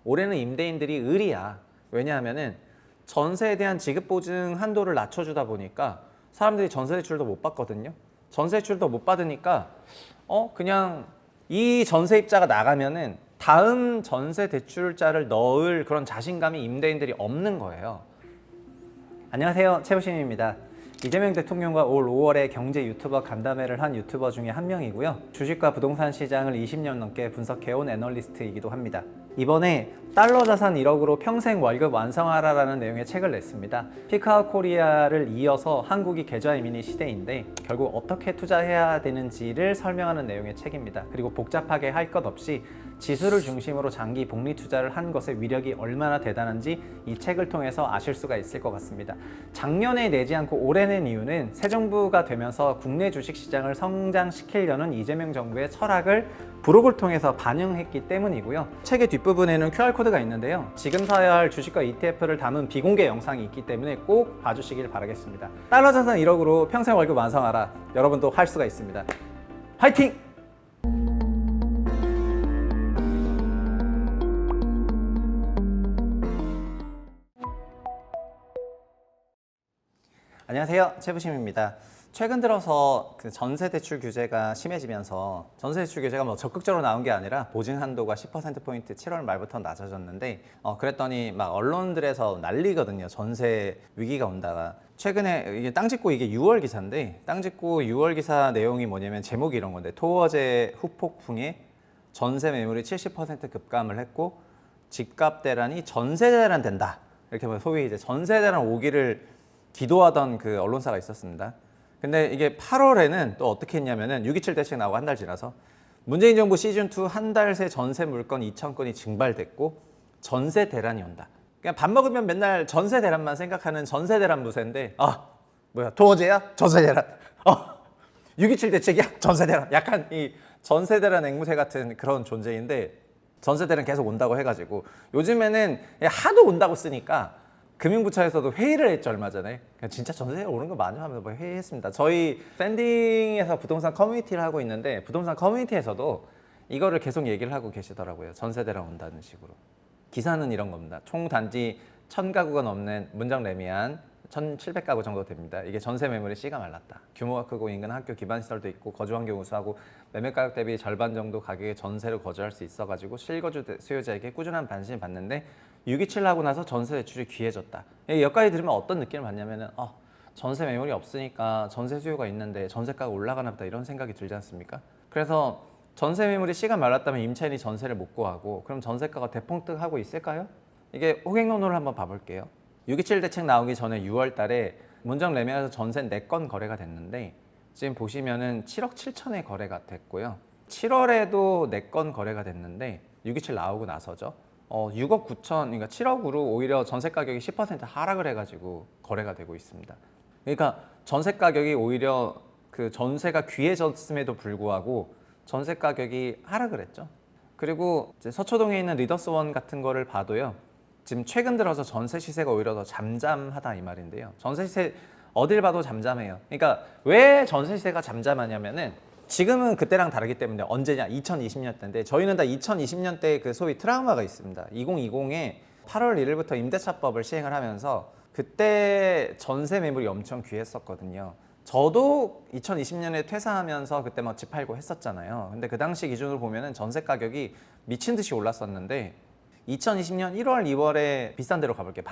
올해는 임대인들이 의리야. 왜냐하면은 전세에 대한 지급 보증 한도를 낮춰주다 보니까 사람들이 전세 대출도 못 받거든요. 전세 대출도 못 받으니까 그냥 이 전세입자가 나가면은 다음 전세 대출자를 넣을 그런 자신감이 임대인들이 없는 거예요. 안녕하세요, 최부심입니다. 이재명 대통령과 올 5월에 경제 유튜버 간담회를 한 유튜버 중에 한 명이고요. 주식과 부동산 시장을 20년 넘게 분석해온 애널리스트이기도 합니다. 이번에 달러 자산 1억으로 평생 월급 완성하라라는 내용의 책을 냈습니다. 피크아웃 코리아를 이어서 한국이 계좌 이민의 시대인데 결국 어떻게 투자해야 되는지를 설명하는 내용의 책입니다. 그리고 복잡하게 할 것 없이 지수를 중심으로 장기 복리 투자를 한 것의 위력이 얼마나 대단한지 이 책을 통해서 아실 수가 있을 것 같습니다. 작년에 내지 않고 올해 낸 이유는 새 정부가 되면서 국내 주식시장을 성장시키려는 이재명 정부의 철학을 브록을 통해서 반영했기 때문이고요. 책의 뒷부분에는 QR코드가 있는데요. 지금 사야 할 주식과 ETF를 담은 비공개 영상이 있기 때문에 꼭 봐주시길 바라겠습니다. 달러 자산 1억으로 평생 월급 완성하라. 여러분도 할 수가 있습니다. 화이팅! 안녕하세요, 최부심입니다. 최근 들어서 그 전세 대출 규제가 심해지면서 전세 대출 규제가 뭐 적극적으로 나온 게 아니라 보증 한도가 10%포인트 7월 말부터 낮아졌는데 그랬더니 막 언론들에서 난리거든요. 전세 위기가 온다가. 최근에 이게 땅 짓고 이게 6월 기사인데 땅 짓고 6월 기사 내용이 뭐냐면 제목이 이런 건데 토어제 후폭풍에 전세 매물이 70% 급감을 했고 집값 대란이 전세 대란 된다. 이렇게 소위 이제 전세 대란 오기를 기도하던 그 언론사가 있었습니다. 근데 이게 8월에는 또 어떻게 했냐면은 6.27 대책 나오고 한 달 지나서 문재인 정부 시즌2 한 달 새 전세 물건 2,000건이 증발됐고 전세 대란이 온다. 그냥 밥 먹으면 맨날 전세 대란만 생각하는 전세 대란 무새인데 토어제야? 전세 대란. 6.27 대책이야? 전세 대란. 약간 이 전세 대란 앵무새 같은 그런 존재인데 전세 대란 계속 온다고 해가지고 요즘에는 하도 온다고 쓰니까 금융부처에서도 회의를 했죠, 얼마 전에. 진짜 전세 오른 거 맞냐 하면서 회의했습니다. 저희 팬딩에서 부동산 커뮤니티를 하고 있는데 부동산 커뮤니티에서도 이거를 계속 얘기를 하고 계시더라고요. 전세 대란 온다는 식으로. 기사는 이런 겁니다. 총 단지 1,000가구가 넘는 문정 레미안 1,700가구 정도 됩니다. 이게 전세 매물이 씨가 말랐다. 규모가 크고 인근 학교 기반 시설도 있고 거주 환경 우수하고 매매 가격 대비 절반 정도 가격의 전세를 거주할 수 있어가지고 실거주 수요자에게 꾸준한 관심을 받는데 6.27 하고 나서 전세 대출이 귀해졌다. 여기까지 들으면 어떤 느낌을 받냐면은 전세 매물이 없으니까 전세 수요가 있는데 전세가가 올라가나 보다 이런 생각이 들지 않습니까? 그래서 전세 매물이 씨가 말랐다면 임차인이 전세를 못 구하고 그럼 전세가가 대폭등하고 있을까요? 이게 호갱노노를 한번 봐볼게요. 6.27 대책 나오기 전에 6월 달에 문정 레미안에서 전세 4건 거래가 됐는데 지금 보시면은 7억 7천에 거래가 됐고요. 7월에도 4건 거래가 됐는데 6.27 나오고 나서죠. 6억 9천, 그러니까 7억으로 오히려 전세 가격이 10% 하락을 해가지고 거래가 되고 있습니다. 그러니까 전세 가격이 오히려 그 전세가 귀해졌음에도 불구하고 전세 가격이 하락을 했죠. 그리고 이제 서초동에 있는 리더스원 같은 거를 봐도요. 지금 최근 들어서 전세 시세가 오히려 더 잠잠하다 이 말인데요. 전세 시세 어딜 봐도 잠잠해요. 그러니까 왜 전세 시세가 잠잠하냐면은 지금은 그때랑 다르기 때문에 언제냐? 2020년대인데 저희는 다 2020년대 그 소위 트라우마가 있습니다. 2020에 8월 1일부터 임대차법을 시행을 하면서 그때 전세 매물이 엄청 귀했었거든요. 저도 2020년에 퇴사하면서 그때 막 집 팔고 했었잖아요. 근데 그 당시 기준으로 보면은 전세 가격이 미친 듯이 올랐었는데 2020년 1월, 2월에 비싼 데로 가볼게요.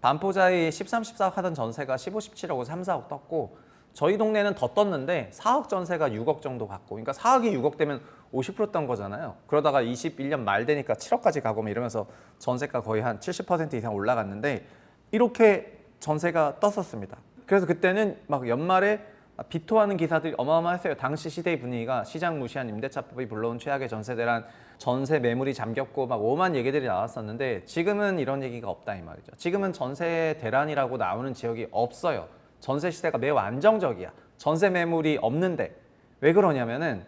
반포자이 13, 14억 하던 전세가 15, 17억으로 3, 4억 떴고 저희 동네는 더 떴는데 4억 전세가 6억 정도 갔고 그러니까 4억이 6억 되면 50% 떤 거잖아요. 그러다가 21년 말 되니까 7억까지 가고 이러면서 전세가 거의 한 70% 이상 올라갔는데 이렇게 전세가 떴었습니다. 그래서 그때는 막 연말에 비토하는 기사들이 어마어마했어요. 당시 시대의 분위기가 시장 무시한 임대차법이 불러온 최악의 전세 대란, 전세 매물이 잠겼고 막 오만 얘기들이 나왔었는데 지금은 이런 얘기가 없다 이 말이죠. 지금은 전세 대란이라고 나오는 지역이 없어요. 전세 시세가 매우 안정적이야. 전세 매물이 없는데 왜 그러냐면은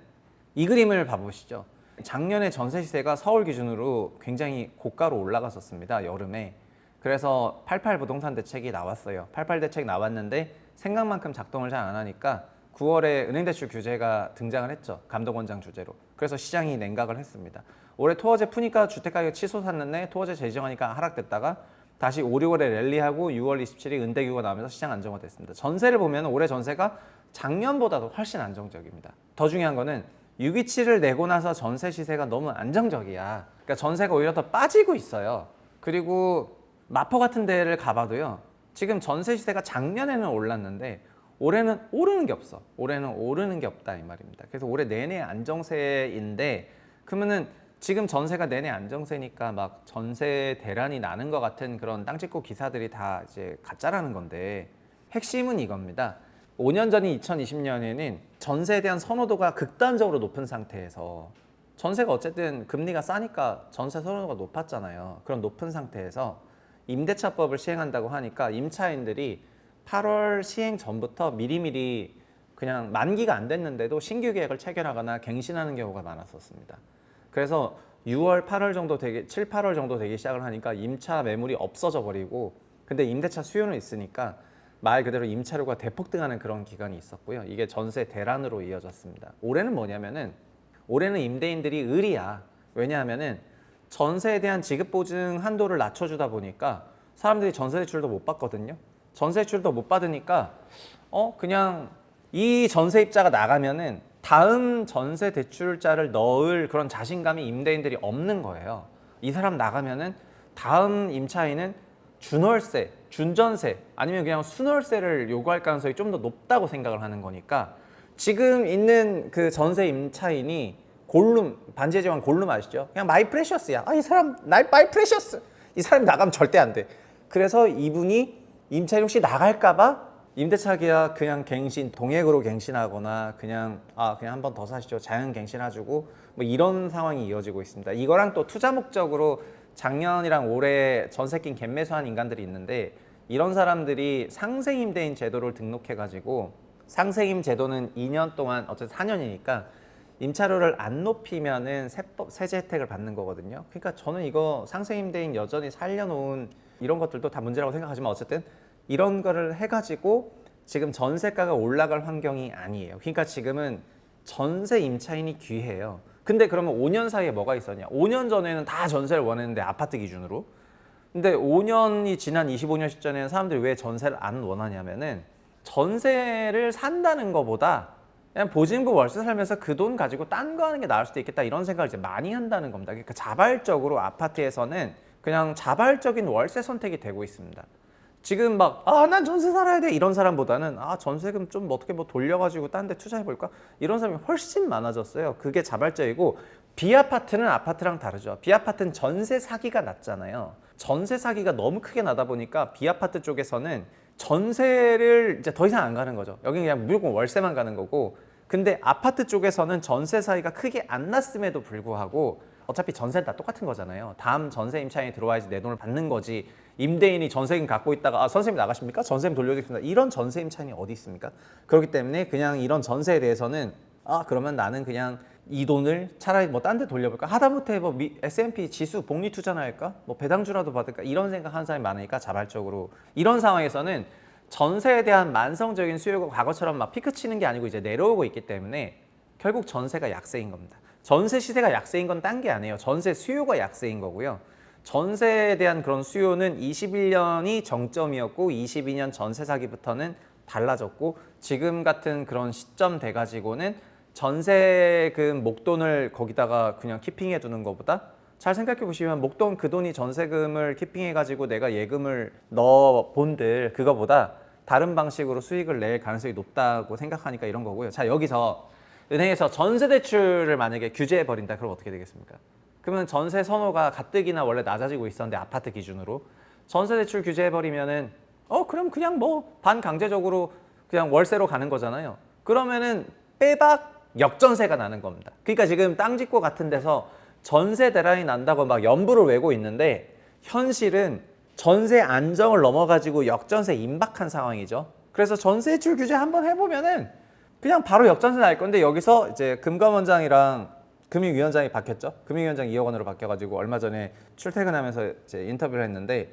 이 그림을 봐보시죠. 작년에 전세 시세가 서울 기준으로 굉장히 고가로 올라갔었습니다. 여름에. 그래서 88 부동산 대책이 나왔어요. 88 대책 나왔는데 생각만큼 작동을 잘 안 하니까 9월에 은행대출 규제가 등장을 했죠. 감독원장 주재로. 그래서 시장이 냉각을 했습니다. 올해 토어제 푸니까 주택가격 치솟았는데 토어제 재정하니까 하락됐다가 다시 5, 6월에 랠리하고 6월 27일 은대규가 나오면서 시장 안정화됐습니다. 전세를 보면 올해 전세가 작년보다도 훨씬 안정적입니다. 더 중요한 거는 627을 내고 나서 전세 시세가 너무 안정적이야. 그러니까 전세가 오히려 더 빠지고 있어요. 그리고 마포 같은 데를 가봐도요. 지금 전세 시세가 작년에는 올랐는데 올해는 오르는 게 없어. 올해는 오르는 게 없다 이 말입니다. 그래서 올해 내내 안정세인데 그러면은 지금 전세가 내내 안정세니까 막 전세 대란이 나는 것 같은 그런 땅 찍고 기사들이 다 이제 가짜라는 건데 핵심은 이겁니다. 5년 전인 2020년에는 전세에 대한 선호도가 극단적으로 높은 상태에서 전세가 어쨌든 금리가 싸니까 전세 선호도가 높았잖아요. 그런 높은 상태에서 임대차법을 시행한다고 하니까 임차인들이 8월 시행 전부터 미리미리 그냥 만기가 안 됐는데도 신규 계약을 체결하거나 갱신하는 경우가 많았었습니다. 그래서 6월, 8월 정도 되기, 7, 8월 정도 되기 시작을 하니까 임차 매물이 없어져 버리고 근데 임대차 수요는 있으니까 말 그대로 임차료가 대폭등하는 그런 기간이 있었고요. 이게 전세 대란으로 이어졌습니다. 올해는 뭐냐면은 올해는 임대인들이 의리야. 왜냐하면은 전세에 대한 지급 보증 한도를 낮춰주다 보니까 사람들이 전세 대출도 못 받거든요. 전세 대출도 못 받으니까 그냥 이 전세입자가 나가면은 다음 전세 대출자를 넣을 그런 자신감이 임대인들이 없는 거예요. 이 사람 나가면은 다음 임차인은 준월세, 준전세 아니면 그냥 순월세를 요구할 가능성이 좀 더 높다고 생각을 하는 거니까 지금 있는 그 전세 임차인이 골룸, 반지의 제왕 골룸 아시죠? 그냥 마이 프레셔스야. 이 사람 마이 프레셔스. 이 사람이 나가면 절대 안 돼. 그래서 이분이 임차인 혹시 나갈까봐 임대차 계약 그냥 갱신, 동액으로 갱신하거나 그냥 한 번 더 사시죠. 자연 갱신해주고 뭐 이런 상황이 이어지고 있습니다. 이거랑 또 투자 목적으로 작년이랑 올해 전세 낀 갭매수한 인간들이 있는데 이런 사람들이 상생임대인 제도를 등록해가지고 상생임 제도는 2년 동안 어쨌든 4년이니까 임차료를 안 높이면은 세제 혜택을 받는 거거든요. 그러니까 저는 이거 상생임대인 여전히 살려놓은 이런 것들도 다 문제라고 생각하지만 어쨌든 이런 거를 해가지고 지금 전세가가 올라갈 환경이 아니에요. 그러니까 지금은 전세 임차인이 귀해요. 근데 그러면 5년 사이에 뭐가 있었냐? 5년 전에는 다 전세를 원했는데 아파트 기준으로. 근데 5년이 지난 25년 시점에는 사람들이 왜 전세를 안 원하냐면은 전세를 산다는 거보다 그냥 보증부 월세 살면서 그 돈 가지고 딴 거 하는 게 나을 수도 있겠다 이런 생각을 이제 많이 한다는 겁니다. 그러니까 자발적으로 아파트에서는 그냥 자발적인 월세 선택이 되고 있습니다. 지금 막 난 전세 살아야 돼 이런 사람보다는 전세금 좀 어떻게 돌려가지고 딴 데 투자해 볼까 이런 사람이 훨씬 많아졌어요. 그게 자발적이고 B아파트는 아파트랑 다르죠. B아파트는 전세 사기가 낮잖아요. 전세 사기가 너무 크게 나다 보니까 B아파트 쪽에서는 전세를 이제 더 이상 안 가는 거죠. 여기 그냥 무조건 월세만 가는 거고 근데 아파트 쪽에서는 전세 사기가 크게 안 났음에도 불구하고 어차피 전세는 다 똑같은 거잖아요. 다음 전세 임차인이 들어와야지 내 돈을 받는 거지. 임대인이 전세금 갖고 있다가 선생님 나가십니까? 전세금 돌려드리겠습니다. 이런 전세 임차인이 어디 있습니까? 그렇기 때문에 그냥 이런 전세에 대해서는 그러면 나는 그냥 이 돈을 차라리 뭐 딴 데 돌려볼까? 하다못해 뭐 S&P 지수 복리 투자나 할까? 뭐 배당주라도 받을까? 이런 생각하는 사람이 많으니까 자발적으로 이런 상황에서는 전세에 대한 만성적인 수요가 과거처럼 막 피크 치는 게 아니고 이제 내려오고 있기 때문에 결국 전세가 약세인 겁니다. 전세 시세가 약세인 건 딴 게 아니에요. 전세 수요가 약세인 거고요. 전세에 대한 그런 수요는 21년이 정점이었고 22년 전세 사기부터는 달라졌고 지금 같은 그런 시점 돼가지고는 전세금 목돈을 거기다가 그냥 키핑해 두는 것보다 잘 생각해 보시면 목돈 그 돈이 전세금을 키핑해 가지고 내가 예금을 넣어 본들 그거보다 다른 방식으로 수익을 낼 가능성이 높다고 생각하니까 이런 거고요. 자 여기서 은행에서 전세 대출을 만약에 규제해 버린다 그럼 어떻게 되겠습니까? 그러면 전세 선호가 가뜩이나 원래 낮아지고 있었는데 아파트 기준으로 전세 대출 규제해 버리면은 그럼 그냥 뭐 반강제적으로 그냥 월세로 가는 거잖아요. 그러면은 빼박 역전세가 나는 겁니다. 그러니까 지금 땅 짓고 같은 데서 전세 대란이 난다고 막 연부를 외고 있는데 현실은 전세 안정을 넘어가지고 역전세 임박한 상황이죠. 그래서 전세 대출 규제 한번 해보면은 그냥 바로 역전세 날 건데 여기서 이제 금감원장이랑 금융위원장이 바뀌었죠. 금융위원장 2억 원으로 바뀌어가지고 얼마 전에 출퇴근하면서 이제 인터뷰를 했는데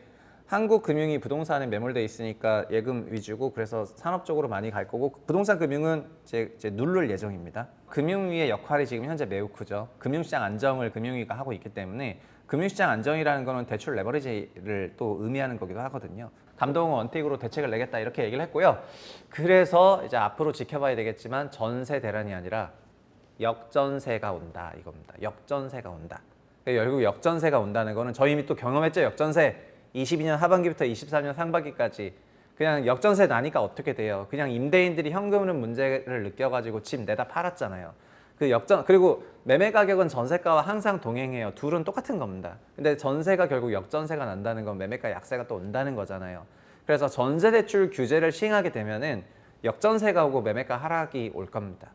한국 금융이 부동산에 매몰돼 있으니까 예금 위주고 그래서 산업 쪽으로 많이 갈 거고 부동산 금융은 이제 누를 예정입니다. 금융위의 역할이 지금 현재 매우 크죠. 금융시장 안정을 금융위가 하고 있기 때문에 금융시장 안정이라는 거는 대출 레버리지를 또 의미하는 거기도 하거든요. 감독은 원칙으로 대책을 내겠다 이렇게 얘기를 했고요. 그래서 이제 앞으로 지켜봐야 되겠지만 전세 대란이 아니라 역전세가 온다 이겁니다. 역전세가 온다. 결국 역전세가 온다는 거는 저희 이미 또 경험했죠. 역전세 22년 하반기부터 23년 상반기까지 그냥 역전세 나니까 어떻게 돼요? 그냥 임대인들이 현금 문제를 느껴가지고 집 내다 팔았잖아요. 그리고 매매 가격은 전세가와 항상 동행해요. 둘은 똑같은 겁니다. 근데 전세가 결국 역전세가 난다는 건 매매가 약세가 또 온다는 거잖아요. 그래서 전세대출 규제를 시행하게 되면은 역전세가 오고 매매가 하락이 올 겁니다.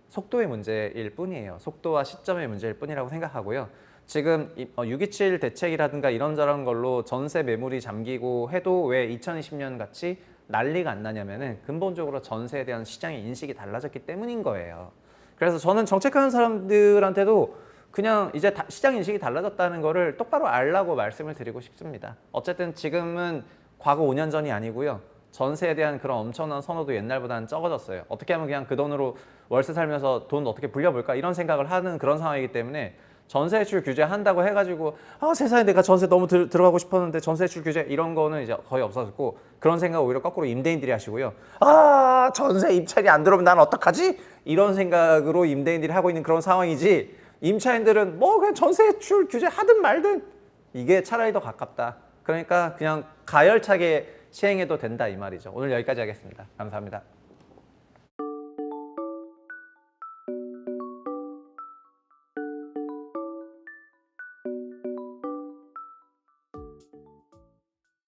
속도의 문제일 뿐이에요. 속도와 시점의 문제일 뿐이라고 생각하고요. 지금 627 대책이라든가 이런저런 걸로 전세 매물이 잠기고 해도 왜 2020년 같이 난리가 안 나냐면은 근본적으로 전세에 대한 시장의 인식이 달라졌기 때문인 거예요. 그래서 저는 정책하는 사람들한테도 그냥 이제 시장 인식이 달라졌다는 거를 똑바로 알라고 말씀을 드리고 싶습니다. 어쨌든 지금은 과거 5년 전이 아니고요. 전세에 대한 그런 엄청난 선호도 옛날보다는 적어졌어요. 어떻게 하면 그냥 그 돈으로 월세 살면서 돈 어떻게 불려볼까 이런 생각을 하는 그런 상황이기 때문에 전세대출 규제 한다고 해가지고 세상에 내가 전세 너무 들어가고 싶었는데 전세대출 규제 이런 거는 이제 거의 없어졌고 그런 생각 오히려 거꾸로 임대인들이 하시고요. 전세 입찰이 안 들어오면 난 어떡하지? 이런 생각으로 임대인들이 하고 있는 그런 상황이지 임차인들은 뭐 그냥 전세대출 규제 하든 말든 이게 차라리 더 가깝다. 그러니까 그냥 가열차게 시행해도 된다 이 말이죠. 오늘 여기까지 하겠습니다. 감사합니다.